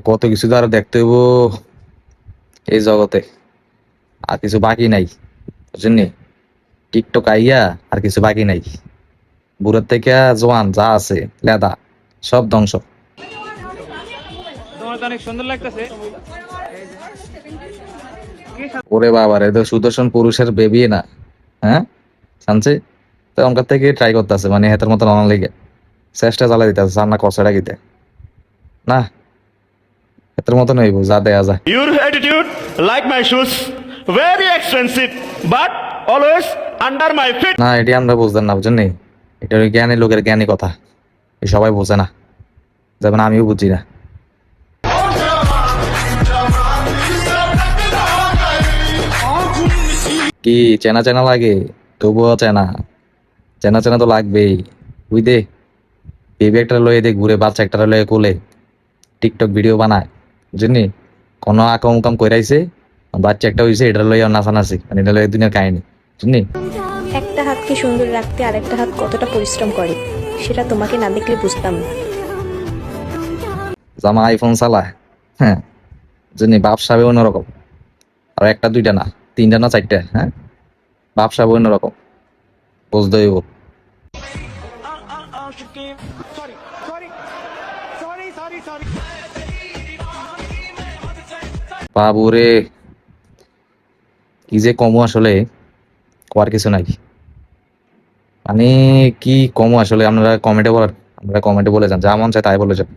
কত কিছু তো আরো দেখতে হইব এই জগতে, আর কিছু বাকি নাই, বুঝলি? টিকটক আইয়া আর কিছু বাকি নাই। বুড়োর থেকে জোয়ান যা আছে লেদা সব ধ্বংস। তোমার তো অনেক সুন্দর লাগতেছে। ওরে বাবা রে, তো সুদর্শন পুরুষের বেবি না? হ্যাঁ, শানছে তো আমার থেকে ট্রাই করতেছে, মানে হেতার মতন অনার লেগে চেষ্টা চালাই দিতেছে, সামনা কষাটা গিতে না হেতার মতন হইব যা দেয়া যায়। Your attitude, like my shoes, very expensive, but always under my feet. না, এটি আমরা বুঝতেন না, বুঝছেন নি? এটা ওই জ্ঞানী লোকের জ্ঞানী কথা, এ সবাই বোঝে না, যেমন আমিও বুঝি না। কি চেনা চেনা লাগে? তবুও চেনা চেনা চেনা তো লাগবেই। বুঝ দে, বেবি একটা লয়ে দে ঘুরে, বাচ্চা একটা লয়ে কোলে টিকটক ভিডিও বানায়, বুঝলি? কোনো আকাম উকাম কইরাইছে, বাচ্চা একটা হইছে, এটা লইয়া নাচানাচি, মানে এটা লইয়া দুনিয়ার কাহিনী, বুঝলি? একটা হাতকে সুন্দর রাখতে আরেকটা হাত কতটা পরিশ্রম করে সেটা তোমাকে না দেখলে বুঝতাম না। জামা আইফোন চালায়, হ্যাঁ, বুঝলি? ব্যবসাবে অন্যরকম, আর একটা দুইটা না, তিনটা না চারটা, হ্যাঁ, ব্যবসাবে অন্যরকম, বুঝতে হইব। বাবুরে, কি যে কমু আসলে, করার কিছু নাই। মানে কি কমু আসলে, আপনারা কমেন্টে বলেন, আপনারা কমেন্টে বলে যান, যা মন চায় তাই বলে যান।